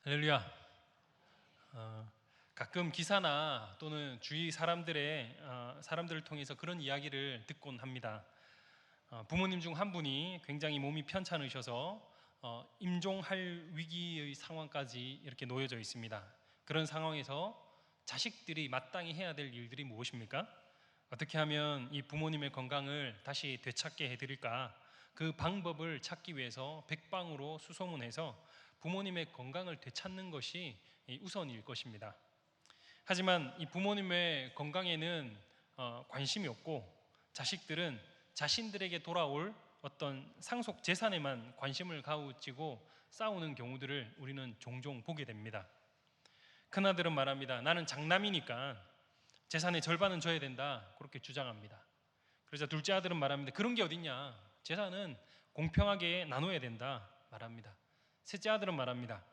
할렐루야. 가끔 기사나 또는 주위 사람들을 통해서 그런 이야기를 듣곤 합니다. 부모님 중 한 분이 굉장히 몸이 편찮으셔서 임종할 위기의 상황까지 이렇게 놓여져 있습니다. 그런 상황에서 자식들이 마땅히 해야 될 일들이 무엇입니까? 어떻게 하면 이 부모님의 건강을 다시 되찾게 해드릴까? 그 방법을 찾기 위해서 백방으로 수소문해서 부모님의 건강을 되찾는 것이 우선일 것입니다. 하지만 이 부모님의 건강에는 관심이 없고 자식들은 자신들에게 돌아올 어떤 상속 재산에만 관심을 가지고 싸우는 경우들을 우리는 종종 보게 됩니다. 큰아들은 말합니다. 나는 장남이니까 재산의 절반은 줘야 된다, 그렇게 주장합니다. 그러자 둘째 아들은 말합니다. 그런 게 어딨냐, 재산은 공평하게 나눠야 된다 말합니다. 셋째 아들은 말합니다.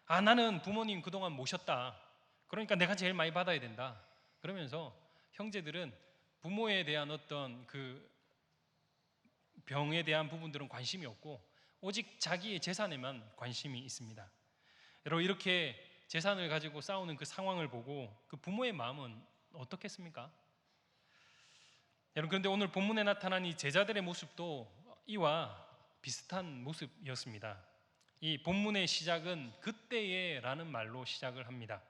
나는 부모님 그동안 모셨다, 그러니까 내가 제일 많이 받아야 된다. 그러면서 형제들은 부모에 대한 어떤 그 병에 대한 부분들은 관심이 없고 오직 자기의 재산에만 관심이 있습니다. 여러분, 이렇게 재산을 가지고 싸우는 그 상황을 보고 그 부모의 마음은 어떻겠습니까? 여러분, 그런데 오늘 본문에 나타난 이 제자들의 모습도 이와 비슷한 모습이었습니다. 이 본문의 시작은 그때에 라는 말로 시작을 합니다.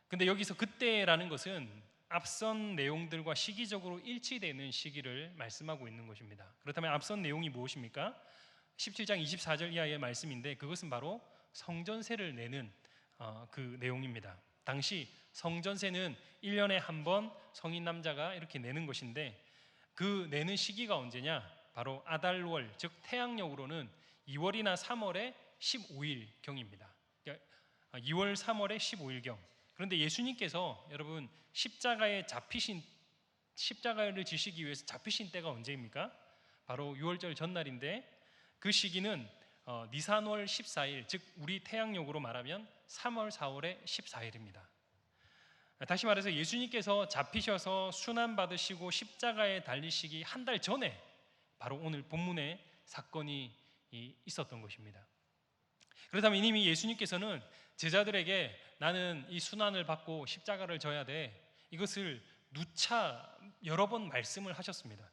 근데 여기서 그때라는 것은 앞선 내용들과 시기적으로 일치되는 시기를 말씀하고 있는 것입니다. 그렇다면 앞선 내용이 무엇입니까? 17장 24절 이하의 말씀인데 그것은 바로 성전세를 내는 그 내용입니다. 당시 성전세는 1년에 한 번 성인 남자가 이렇게 내는 것인데 그 내는 시기가 언제냐? 바로 아달월, 즉 태양력으로는 2월이나 3월의 15일경입니다. 그러니까 2월, 3월의 15일경. 그런데 예수님께서 여러분 십자가를 지시기 위해서 잡히신 때가 언제입니까? 바로 6월절 전날인데 그 시기는 니산월 14일, 즉 우리 태양력으로 말하면 3월, 4월의 14일입니다. 다시 말해서 예수님께서 잡히셔서 순환받으시고 십자가에 달리시기 한 달 전에 바로 오늘 본문의 사건이 있었던 것입니다. 그렇다면 이미 예수님께서는 제자들에게 나는 이 순환을 받고 십자가를 져야 돼, 이것을 누차 여러 번 말씀을 하셨습니다.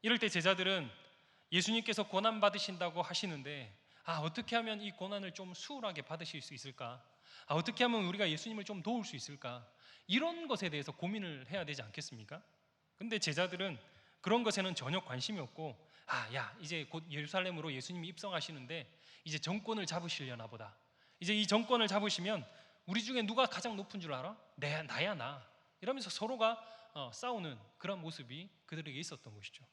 이럴 때 제자들은 예수님께서 고난 받으신다고 하시는데 어떻게 하면 이 고난을 좀 수월하게 받으실 수 있을까? 어떻게 하면 우리가 예수님을 좀 도울 수 있을까? 이런 것에 대해서 고민을 해야 되지 않겠습니까? 근데 제자들은 그런 것에는 전혀 관심이 없고 이제 곧 예루살렘으로 예수님이 입성하시는데 이제 정권을 잡으시려나 보다. 이제 이 정권을 잡으시면 우리 중에 누가 가장 높은 줄 알아? 나야 나. 이러면서 서로가 싸우는 그런 모습이 그들에게 있었던 것이죠.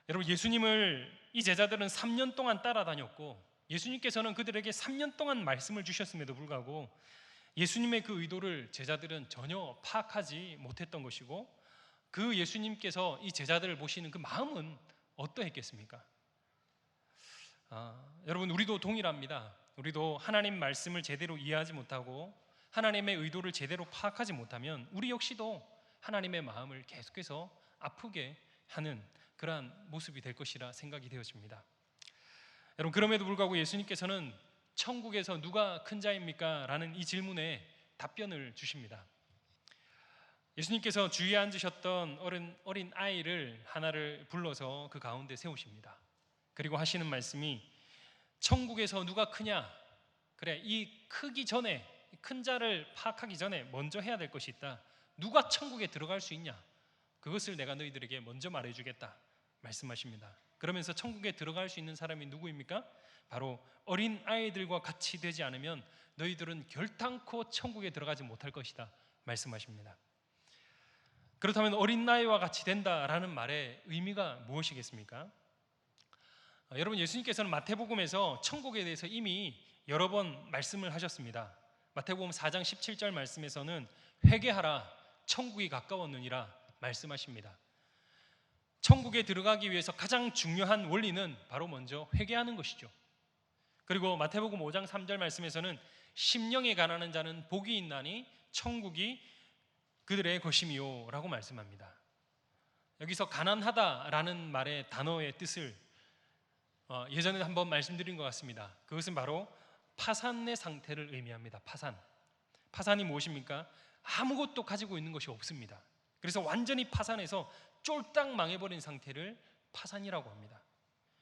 여러분, 예수님을 이 제자들은 3년 동안 따라다녔고 예수님께서는 그들에게 3년 동안 말씀을 주셨음에도 불구하고 예수님의 그 의도를 제자들은 전혀 파악하지 못했던 것이고 그 예수님께서 이 제자들을 보시는 그 마음은 어떠했겠습니까? 여러분, 우리도 동일합니다. 우리도 하나님 말씀을 제대로 이해하지 못하고 하나님의 의도를 제대로 파악하지 못하면 우리 역시도 하나님의 마음을 계속해서 아프게 하는 그러한 모습이 될 것이라 생각이 되어집니다. 여러분, 그럼에도 불구하고 예수님께서는 천국에서 누가 큰 자입니까? 라는 이 질문에 답변을 주십니다. 예수님께서 주위에 앉으셨던 어린 아이를 하나를 불러서 그 가운데 세우십니다. 그리고 하시는 말씀이 천국에서 누가 크냐? 그래, 이 크기 전에, 큰 자를 파악하기 전에 먼저 해야 될 것이 있다. 누가 천국에 들어갈 수 있냐? 그것을 내가 너희들에게 먼저 말해주겠다 말씀하십니다. 그러면서 천국에 들어갈 수 있는 사람이 누구입니까? 바로 어린 아이들과 같이 되지 않으면 너희들은 결단코 천국에 들어가지 못할 것이다 말씀하십니다. 그렇다면 어린 나이와 같이 된다라는 말의 의미가 무엇이겠습니까? 여러분, 예수님께서는 마태복음에서 천국에 대해서 이미 여러 번 말씀을 하셨습니다. 마태복음 4장 17절 말씀에서는 회개하라, 천국이 가까웠느니라 말씀하십니다. 천국에 들어가기 위해서 가장 중요한 원리는 바로 먼저 회개하는 것이죠. 그리고 마태복음 5장 3절 말씀에서는 심령에 가난한 자는 복이 있나니 천국이 그들의 것임이요 라고 말씀합니다. 여기서 가난하다라는 단어의 뜻을 예전에 한번 말씀드린 것 같습니다. 그것은 바로 파산의 상태를 의미합니다. 파산이 무엇입니까? 아무것도 가지고 있는 것이 없습니다. 그래서 완전히 파산해서 쫄딱 망해버린 상태를 파산이라고 합니다.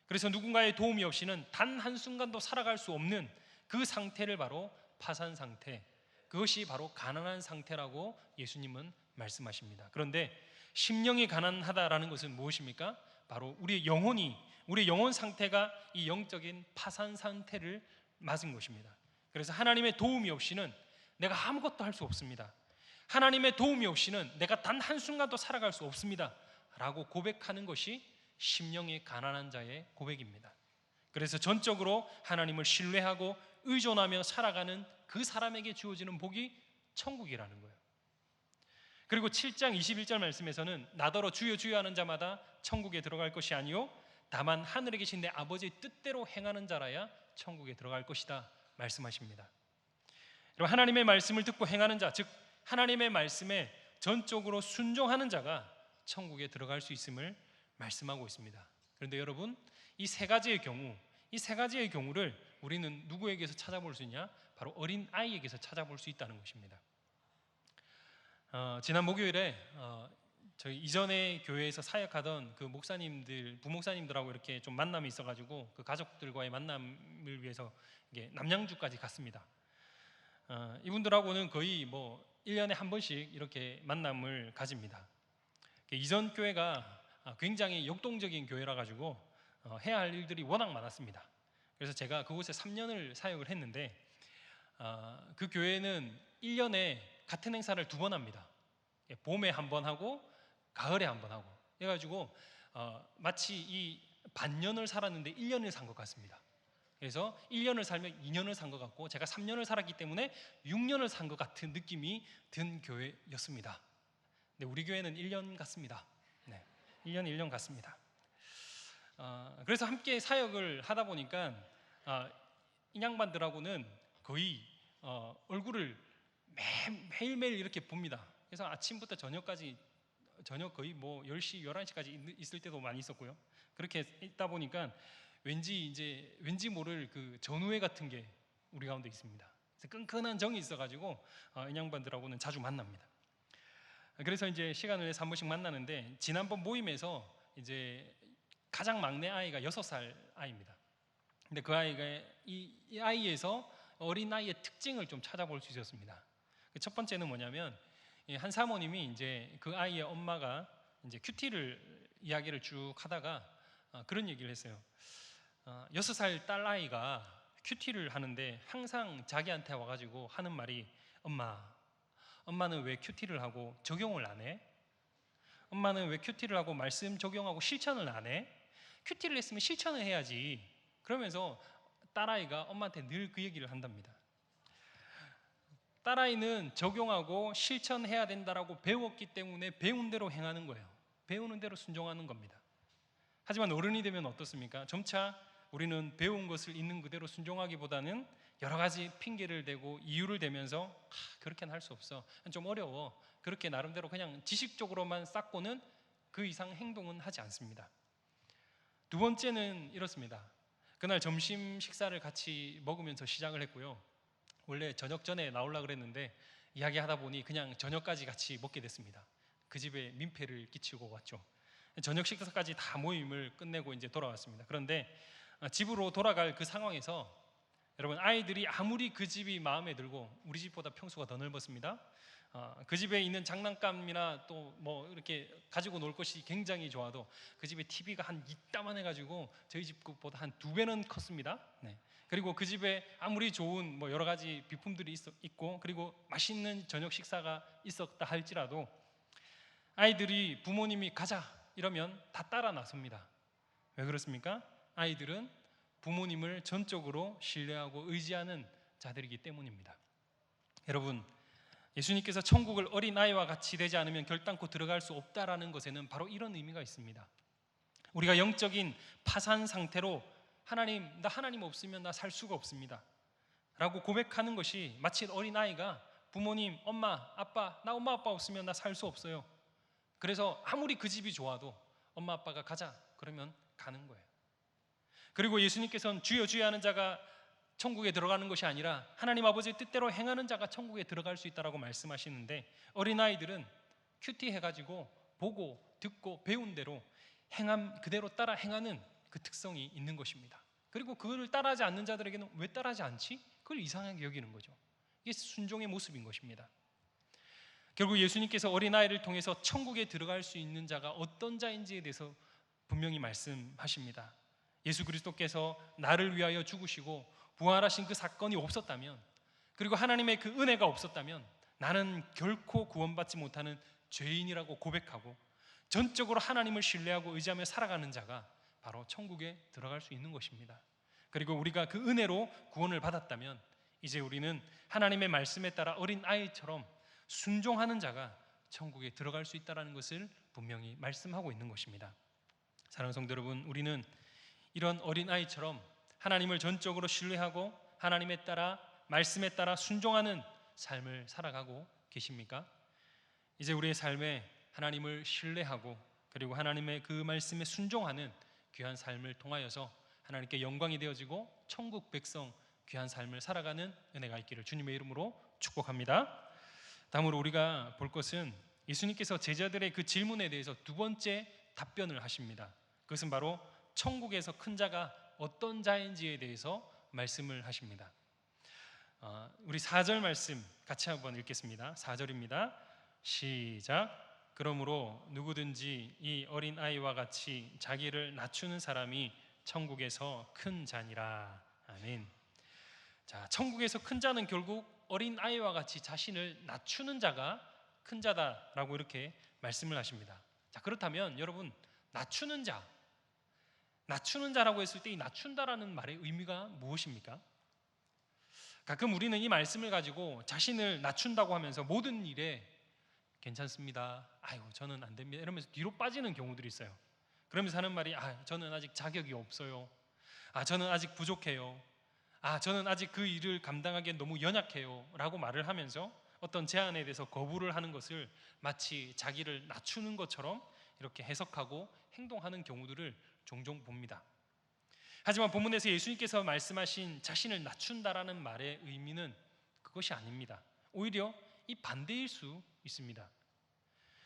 그래서 누군가의 도움이 없이는 단 한순간도 살아갈 수 없는 그 상태를 바로 파산 상태, 그것이 바로 가난한 상태라고 예수님은 말씀하십니다. 그런데 심령이 가난하다라는 것은 무엇입니까? 바로 우리의 영혼 상태가 이 영적인 파산 상태를 맞은 것입니다. 그래서 하나님의 도움이 없이는 내가 아무것도 할 수 없습니다. 하나님의 도움이 없이는 내가 단 한순간도 살아갈 수 없습니다 라고 고백하는 것이 심령이 가난한 자의 고백입니다. 그래서 전적으로 하나님을 신뢰하고 의존하며 살아가는 그 사람에게 주어지는 복이 천국이라는 거예요. 그리고 7장 21절 말씀에서는 나더러 주여 주여 하는 자마다 천국에 들어갈 것이 아니요 다만 하늘에 계신 내 아버지의 뜻대로 행하는 자라야 천국에 들어갈 것이다 말씀하십니다. 여러분, 하나님의 말씀을 듣고 행하는 자, 즉 하나님의 말씀에 전적으로 순종하는 자가 천국에 들어갈 수 있음을 말씀하고 있습니다. 그런데 여러분, 이 세 가지의 경우를 우리는 누구에게서 찾아볼 수 있냐? 바로 어린 아이에게서 찾아볼 수 있다는 것입니다. 지난 목요일에 저희 이전에 교회에서 사역하던 그 부목사님들하고 이렇게 좀 만남이 있어가지고 그 가족들과의 만남을 위해서 이게 남양주까지 갔습니다. 이분들하고는 거의 1년에 한 번씩 이렇게 만남을 가집니다. 이전 교회가 굉장히 역동적인 교회라 가지고 해야 할 일들이 워낙 많았습니다. 그래서 제가 그곳에 3년을 사역을 했는데 그 교회는 1년에 같은 행사를 2번 합니다. 봄에 한 번 하고 가을에 한 번 하고 해가지고 마치 이 반년을 살았는데 1년을 산 것 같습니다. 그래서 1년을 살면 2년을 산 것 같고 제가 3년을 살았기 때문에 6년을 산 것 같은 느낌이 든 교회였습니다. 근데 우리 교회는 1년 같습니다. 1년 같습니다. 그래서 함께 사역을 하다 보니까 이 양반들하고는 거의 얼굴을 매일매일 이렇게 봅니다. 그래서 아침부터 저녁까지 저녁 거의 10시, 11시까지 있을 때도 많이 있었고요. 그렇게 있다 보니까 왠지 모를 그 전우회 같은 게 우리 가운데 있습니다. 그래서 끈끈한 정이 있어가지고 이 양반들하고는 자주 만납니다. 그래서 이제 시간을 내서 한 번씩 만나는데 지난번 모임에서 이제 가장 막내 아이가 6살 아이입니다. 근데 그 아이가 이 아이에서 어린 아이의 특징을 좀 찾아볼 수 있었습니다. 첫 번째는 뭐냐면 한 사모님이 이제 그 아이의 엄마가 이제 큐티를 이야기를 쭉 하다가 그런 얘기를 했어요. 6살 딸 아이가 큐티를 하는데 항상 자기한테 와가지고 하는 말이 엄마는 왜 큐티를 하고 적용을 안 해? 엄마는 왜 큐티를 하고 말씀 적용하고 실천을 안 해? 큐티를 했으면 실천을 해야지. 그러면서 딸아이가 엄마한테 늘 그 얘기를 한답니다. 딸아이는 적용하고 실천해야 된다라고 배웠기 때문에 배운 대로 행하는 거예요. 배우는 대로 순종하는 겁니다. 하지만 어른이 되면 어떻습니까? 점차 우리는 배운 것을 있는 그대로 순종하기보다는 여러 가지 핑계를 대고 이유를 대면서 그렇게는 할 수 없어, 좀 어려워, 그렇게 나름대로 그냥 지식적으로만 쌓고는 그 이상 행동은 하지 않습니다. 두 번째는 이렇습니다. 그날 점심 식사를 같이 먹으면서 시작을 했고요. 원래 저녁 전에 나오려고 그랬는데 이야기하다 보니 그냥 저녁까지 같이 먹게 됐습니다. 그 집에 민폐를 끼치고 왔죠. 저녁 식사까지 다 모임을 끝내고 이제 돌아왔습니다. 그런데 집으로 돌아갈 그 상황에서 여러분, 아이들이 아무리 그 집이 마음에 들고 우리 집보다 평수가 더 넓었습니다. 그 집에 있는 장난감이나 또 이렇게 가지고 놀 것이 굉장히 좋아도 그 집에 TV가 한 이따만 해가지고 저희 집 것보다 한 2배는 컸습니다. 그리고 그 집에 아무리 좋은 여러 가지 비품들이 있고 그리고 맛있는 저녁 식사가 있었다 할지라도 아이들이 부모님이 가자 이러면 다 따라 나섭니다. 왜 그렇습니까? 아이들은 부모님을 전적으로 신뢰하고 의지하는 자들이기 때문입니다. 여러분, 예수님께서 천국을 어린아이와 같이 되지 않으면 결단코 들어갈 수 없다라는 것에는 바로 이런 의미가 있습니다. 우리가 영적인 파산 상태로 나 하나님 없으면 나 살 수가 없습니다 라고 고백하는 것이 마치 어린아이가 부모님, 엄마, 아빠, 나 엄마 아빠 없으면 나 살 수 없어요. 그래서 아무리 그 집이 좋아도 엄마 아빠가 가자 그러면 가는 거예요. 그리고 예수님께서는 주여 주여 하는 자가 천국에 들어가는 것이 아니라 하나님 아버지의 뜻대로 행하는 자가 천국에 들어갈 수 있다라고 말씀하시는데, 어린아이들은 큐티해가지고 보고 듣고 배운 대로 그대로 따라 행하는 그 특성이 있는 것입니다. 그리고 그걸 따라하지 않는 자들에게는 왜 따라하지 않지? 그걸 이상하게 여기는 거죠. 이게 순종의 모습인 것입니다. 결국 예수님께서 어린아이를 통해서 천국에 들어갈 수 있는 자가 어떤 자인지에 대해서 분명히 말씀하십니다. 예수 그리스도께서 나를 위하여 죽으시고 부활하신 그 사건이 없었다면, 그리고 하나님의 그 은혜가 없었다면 나는 결코 구원받지 못하는 죄인이라고 고백하고 전적으로 하나님을 신뢰하고 의지하며 살아가는 자가 바로 천국에 들어갈 수 있는 것입니다. 그리고 우리가 그 은혜로 구원을 받았다면 이제 우리는 하나님의 말씀에 따라 어린아이처럼 순종하는 자가 천국에 들어갈 수 있다는 것을 분명히 말씀하고 있는 것입니다. 사랑하는 성도 여러분, 우리는 이런 어린아이처럼 하나님을 전적으로 신뢰하고 하나님에 따라 말씀에 따라 순종하는 삶을 살아가고 계십니까? 이제 우리의 삶에 하나님을 신뢰하고 그리고 하나님의 그 말씀에 순종하는 귀한 삶을 통하여서 하나님께 영광이 되어지고 천국 백성 귀한 삶을 살아가는 은혜가 있기를 주님의 이름으로 축복합니다. 다음으로 우리가 볼 것은 예수님께서 제자들의 그 질문에 대해서 두 번째 답변을 하십니다. 그것은 바로 천국에서 큰 자가 어떤 자인지에 대해서 말씀을 하십니다. 우리 4절 말씀 같이 한번 읽겠습니다. 4절입니다. 시작. 그러므로 누구든지 이 어린아이와 같이 자기를 낮추는 사람이 천국에서 큰 자니라. 아멘. 자, 천국에서 큰 자는 결국 어린아이와 같이 자신을 낮추는 자가 큰 자다라고 이렇게 말씀을 하십니다. 자, 그렇다면 여러분, 낮추는 자라고 했을 때 이 낮춘다라는 말의 의미가 무엇입니까? 가끔 우리는 이 말씀을 가지고 자신을 낮춘다고 하면서 모든 일에 괜찮습니다, 아유 저는 안 됩니다 이러면서 뒤로 빠지는 경우들이 있어요. 그러면서 하는 말이 저는 아직 자격이 없어요, 저는 아직 부족해요, 저는 아직 그 일을 감당하기엔 너무 연약해요 라고 말을 하면서 어떤 제안에 대해서 거부를 하는 것을 마치 자기를 낮추는 것처럼 이렇게 해석하고 행동하는 경우들을 종종 봅니다. 하지만 본문에서 예수님께서 말씀하신 자신을 낮춘다라는 말의 의미는 그것이 아닙니다. 오히려 이 반대일 수 있습니다.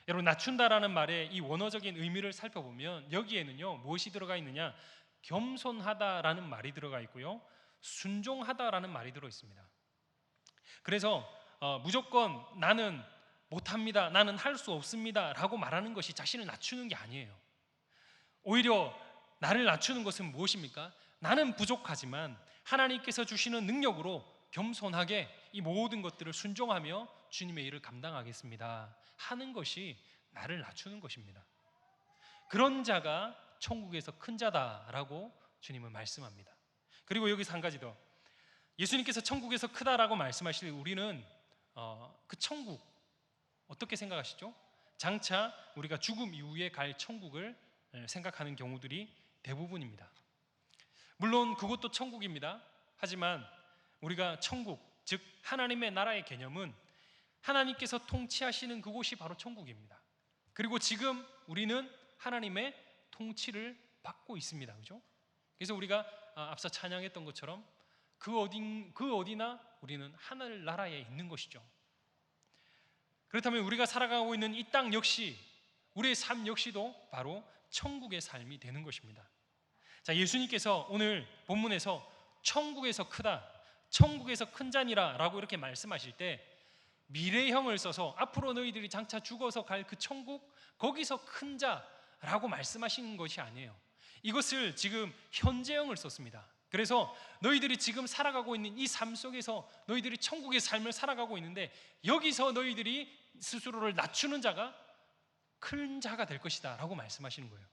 여러분, 낮춘다라는 말의 이 원어적인 의미를 살펴보면 여기에는요 무엇이 들어가 있느냐, 겸손하다라는 말이 들어가 있고요, 순종하다라는 말이 들어 있습니다. 그래서 무조건 나는 못합니다, 나는 할 수 없습니다 라고 말하는 것이 자신을 낮추는 게 아니에요. 오히려 나를 낮추는 것은 무엇입니까? 나는 부족하지만 하나님께서 주시는 능력으로 겸손하게 이 모든 것들을 순종하며 주님의 일을 감당하겠습니다 하는 것이 나를 낮추는 것입니다. 그런 자가 천국에서 큰 자다라고 주님은 말씀합니다. 그리고 여기서 한 가지 더, 예수님께서 천국에서 크다라고 말씀하실 때 우리는 그 천국 어떻게 생각하시죠? 장차 우리가 죽음 이후에 갈 천국을 생각하는 경우들이 대부분입니다. 물론 그것도 천국입니다. 하지만 우리가 천국, 즉 하나님의 나라의 개념은 하나님께서 통치하시는 그곳이 바로 천국입니다. 그리고 지금 우리는 하나님의 통치를 받고 있습니다. 그죠? 그래서 우리가 앞서 찬양했던 것처럼 그 어디나 우리는 하늘 나라에 있는 것이죠. 그렇다면 우리가 살아가고 있는 이 땅 역시, 우리의 삶 역시도 바로 천국의 삶이 되는 것입니다. 자, 예수님께서 오늘 본문에서 천국에서 크다, 천국에서 큰 자니라 라고 이렇게 말씀하실 때 미래형을 써서 앞으로 너희들이 장차 죽어서 갈 그 천국, 거기서 큰 자라고 말씀하시는 것이 아니에요. 이것을 지금 현재형을 썼습니다. 그래서 너희들이 지금 살아가고 있는 이 삶 속에서 너희들이 천국의 삶을 살아가고 있는데 여기서 너희들이 스스로를 낮추는 자가 큰 자가 될 것이다 라고 말씀하시는 거예요.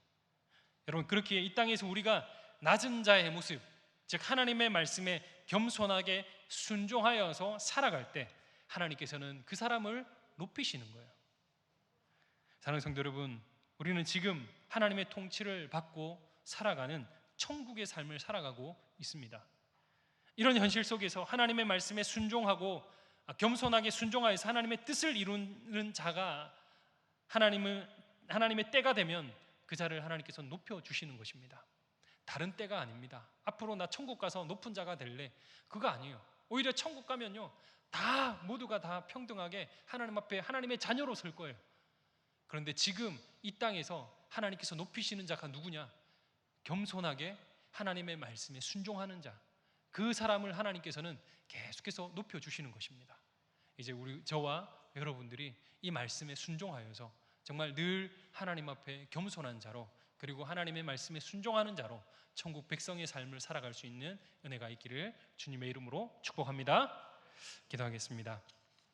여러분, 그렇게 이 땅에서 우리가 낮은 자의 모습, 즉 하나님의 말씀에 겸손하게 순종하여서 살아갈 때 하나님께서는 그 사람을 높이시는 거예요. 사랑하는 성도 여러분, 우리는 지금 하나님의 통치를 받고 살아가는 천국의 삶을 살아가고 있습니다. 이런 현실 속에서 하나님의 말씀에 순종하고 겸손하게 순종하여서 하나님의 뜻을 이루는 자가 하나님의 때가 되면 그 자를 하나님께서 높여주시는 것입니다. 다른 때가 아닙니다. 앞으로 나 천국 가서 높은 자가 될래, 그거 아니에요. 오히려 천국 가면요, 다 모두가 다 평등하게 하나님 앞에 하나님의 자녀로 설 거예요. 그런데 지금 이 땅에서 하나님께서 높이시는 자가 누구냐? 겸손하게 하나님의 말씀에 순종하는 자, 그 사람을 하나님께서는 계속해서 높여주시는 것입니다. 이제 저와 여러분들이 이 말씀에 순종하여서 정말 늘 하나님 앞에 겸손한 자로, 그리고 하나님의 말씀에 순종하는 자로 천국 백성의 삶을 살아갈 수 있는 은혜가 있기를 주님의 이름으로 축복합니다. 기도하겠습니다.